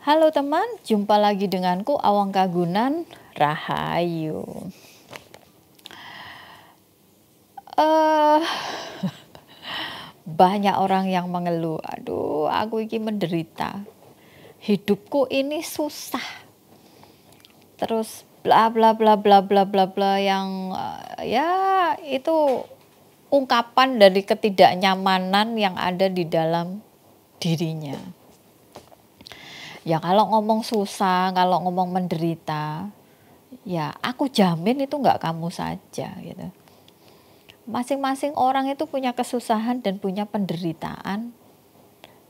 Halo teman, jumpa lagi denganku Awang Kagunan Rahayu. Banyak orang yang mengeluh, aduh aku ini menderita, hidupku ini susah, terus bla bla bla bla bla bla bla yang ya itu ungkapan dari ketidaknyamanan yang ada di dalam dirinya. Ya kalau ngomong susah, kalau ngomong menderita, ya aku jamin itu nggak kamu saja gitu. Masing-masing orang itu punya kesusahan dan punya penderitaan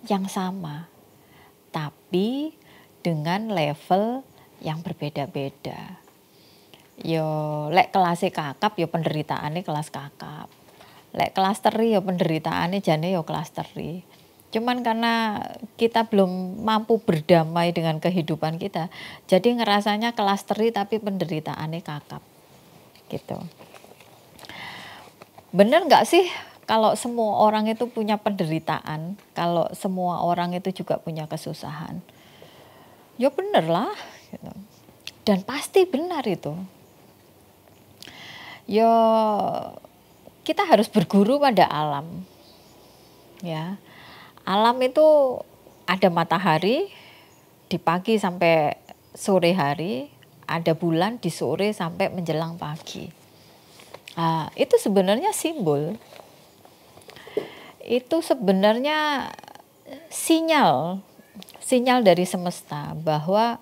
yang sama, tapi dengan level yang berbeda-beda. Yo lek kelas kakap yo penderitaannya kelas kakap, lek kelas teri yo penderitaannya jane yo kelas teri. Cuman karena kita belum mampu berdamai dengan kehidupan kita, jadi ngerasanya kelas teri tapi penderitaannya kakap gitu. Bener nggak sih kalau semua orang itu punya penderitaan, kalau semua orang itu juga punya kesusahan? Ya bener lah gitu. Dan pasti benar itu. Ya kita harus berguru pada alam. Ya. Alam itu ada matahari di pagi sampai sore hari, ada bulan di sore sampai menjelang pagi. Nah, itu sebenarnya simbol. Itu sebenarnya sinyal dari semesta bahwa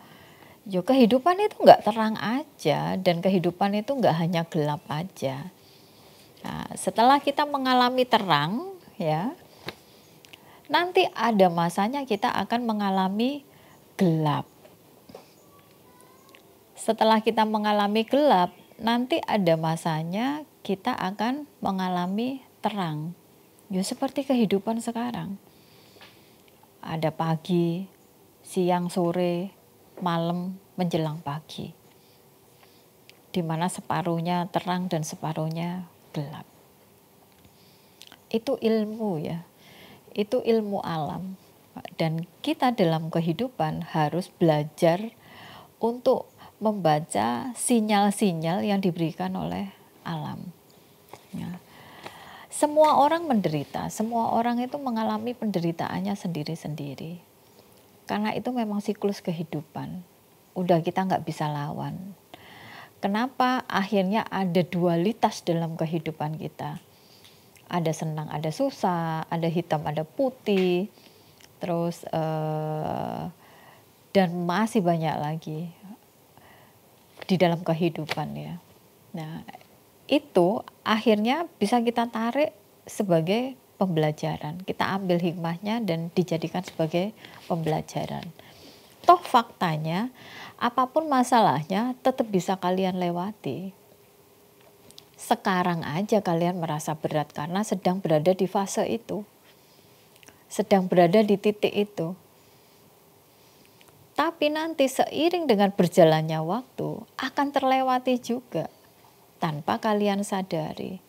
yo kehidupan itu nggak terang aja dan kehidupan itu nggak hanya gelap aja. Nah, setelah kita mengalami terang, ya, nanti ada masanya kita akan mengalami gelap. Setelah kita mengalami gelap, nanti ada masanya kita akan mengalami terang. Ya seperti kehidupan sekarang. Ada pagi, siang, sore, malam, menjelang pagi. Di mana separuhnya terang dan separuhnya gelap. Itu ilmu ya. Itu ilmu alam. Dan kita dalam kehidupan harus belajar untuk membaca sinyal-sinyal yang diberikan oleh alam. Ya. Semua orang menderita, semua orang itu mengalami penderitaannya sendiri-sendiri. Karena itu memang siklus kehidupan. Udah kita nggak bisa lawan. Kenapa akhirnya ada dualitas dalam kehidupan kita? Ada senang, ada susah, ada hitam, ada putih, terus dan masih banyak lagi di dalam kehidupan ya. Nah, itu akhirnya bisa kita tarik sebagai pembelajaran. Kita ambil hikmahnya dan dijadikan sebagai pembelajaran. Toh faktanya, apapun masalahnya tetap bisa kalian lewati. Sekarang aja kalian merasa berat karena sedang berada di fase itu. Sedang berada di titik itu. Tapi nanti seiring dengan berjalannya waktu akan terlewati juga tanpa kalian sadari.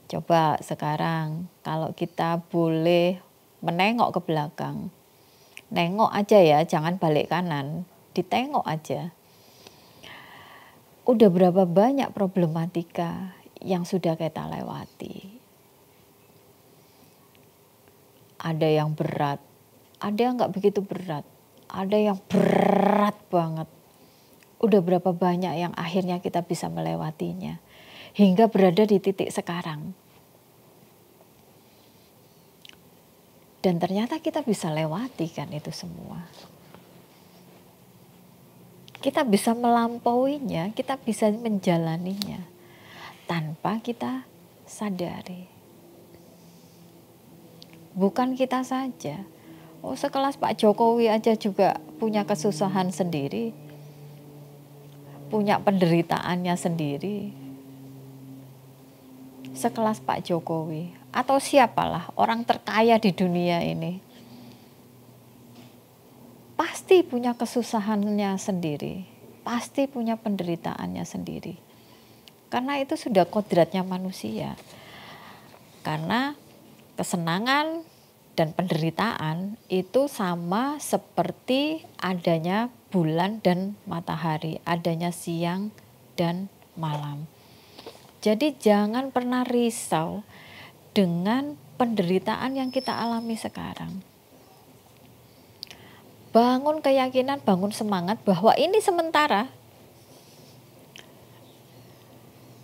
Coba sekarang kalau kita boleh menengok ke belakang. Nengok aja ya, jangan balik kanan. Ditengok aja. Udah berapa banyak problematika yang sudah kita lewati. Ada yang berat, ada yang nggak begitu berat. Ada yang berat banget. Udah berapa banyak yang akhirnya kita bisa melewatinya. Hingga berada di titik sekarang. Dan ternyata kita bisa lewati kan itu semua. Kita bisa melampauinya, kita bisa menjalaninya. Tanpa kita sadari. Bukan kita saja. Oh, sekelas Pak Jokowi aja juga punya kesusahan sendiri, punya penderitaannya sendiri. Sekelas Pak Jokowi atau siapalah orang terkaya di dunia ini, pasti punya kesusahannya sendiri, pasti punya penderitaannya sendiri. Karena itu sudah kodratnya manusia. Karena kesenangan dan penderitaan itu sama seperti adanya bulan dan matahari, adanya siang dan malam. Jadi jangan pernah risau dengan penderitaan yang kita alami sekarang. Bangun keyakinan, bangun semangat bahwa ini sementara.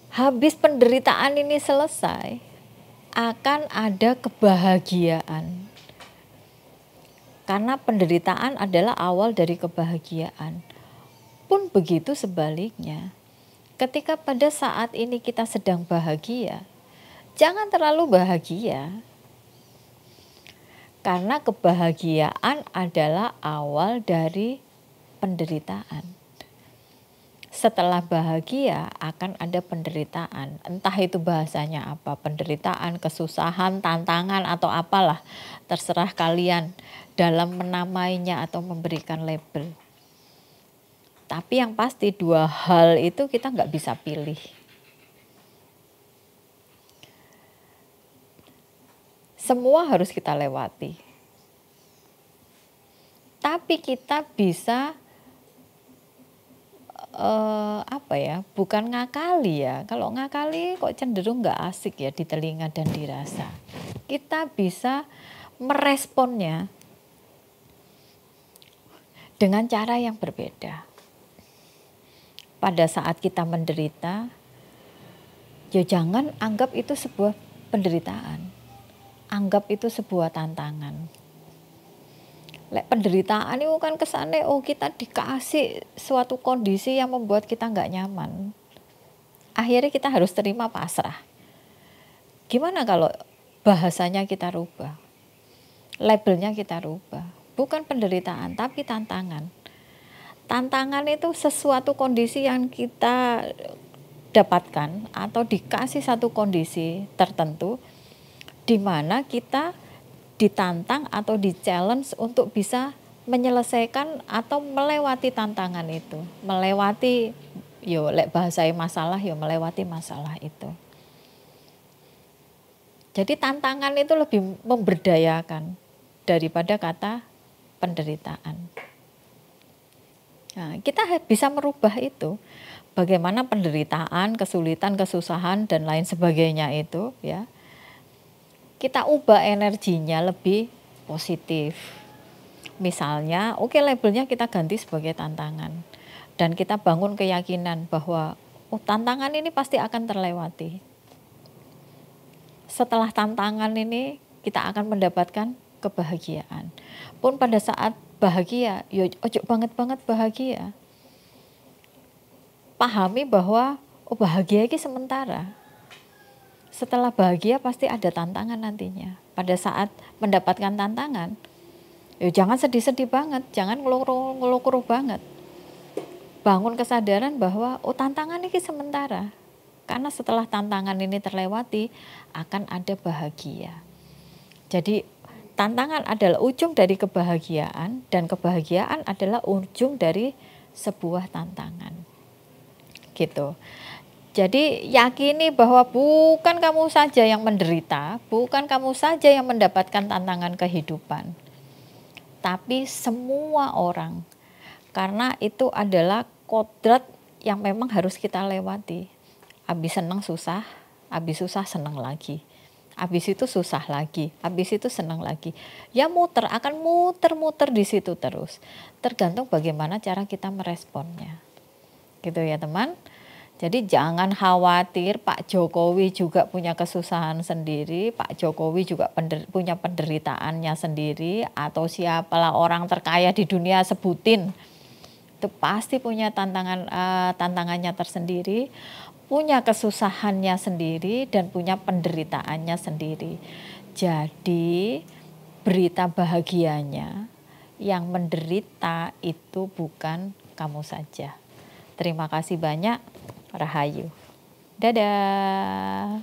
Habis penderitaan ini selesai, akan ada kebahagiaan. Karena penderitaan adalah awal dari kebahagiaan. Pun begitu sebaliknya. Ketika pada saat ini kita sedang bahagia, jangan terlalu bahagia. Karena kebahagiaan adalah awal dari penderitaan. Setelah bahagia akan ada penderitaan. Entah itu bahasanya apa, penderitaan, kesusahan, tantangan atau apalah. Terserah kalian dalam menamainya atau memberikan label. Tapi yang pasti dua hal itu kita nggak bisa pilih. Semua harus kita lewati. Tapi kita bisa bukan ngakali ya. Kalau ngakali kok cenderung nggak asik ya di telinga dan dirasa. Kita bisa meresponnya dengan cara yang berbeda. Pada saat kita menderita, ya jangan anggap itu sebuah penderitaan. Anggap itu sebuah tantangan. Lek penderitaan itu kan kesannya kita dikasih suatu kondisi yang membuat kita nggak nyaman. Akhirnya kita harus terima pasrah. Gimana kalau bahasanya kita rubah? Labelnya kita rubah. Bukan penderitaan tapi tantangan. Tantangan itu sesuatu kondisi yang kita dapatkan atau dikasih satu kondisi tertentu di mana kita ditantang atau di-challenge untuk bisa menyelesaikan atau melewati tantangan itu. Melewati, lek bahasanya masalah, melewati masalah itu. Jadi tantangan itu lebih memberdayakan daripada kata penderitaan. Nah, kita bisa merubah itu. Bagaimana penderitaan, kesulitan, kesusahan, dan lain sebagainya itu ya. Kita ubah energinya lebih positif. Misalnya, labelnya kita ganti sebagai tantangan. Dan kita bangun keyakinan bahwa tantangan ini pasti akan terlewati. Setelah tantangan ini, kita akan mendapatkan kebahagiaan. Pun pada saat bahagia, ojo banget-banget bahagia. Pahami bahwa bahagia ini sementara. Setelah bahagia pasti ada tantangan nantinya. Pada saat mendapatkan tantangan, jangan sedih-sedih banget, jangan ngeluh-ngeluh banget. Bangun kesadaran bahwa tantangan ini sementara. Karena setelah tantangan ini terlewati, akan ada bahagia. Jadi tantangan adalah ujung dari kebahagiaan dan kebahagiaan adalah ujung dari sebuah tantangan. Gitu. Jadi yakini bahwa bukan kamu saja yang menderita, bukan kamu saja yang mendapatkan tantangan kehidupan. Tapi semua orang. Karena itu adalah kodrat yang memang harus kita lewati. Habis senang susah, habis susah senang lagi. Habis itu susah lagi, habis itu senang lagi. Ya akan muter-muter di situ terus. Tergantung bagaimana cara kita meresponnya. Gitu ya teman. Jadi jangan khawatir, Pak Jokowi juga punya kesusahan sendiri, Pak Jokowi juga punya penderitaannya sendiri, atau siapalah orang terkaya di dunia sebutin, itu pasti punya tantangannya tersendiri, punya kesusahannya sendiri, dan punya penderitaannya sendiri. Jadi berita bahagianya yang menderita itu bukan kamu saja. Terima kasih banyak. Rahayu. Dadah.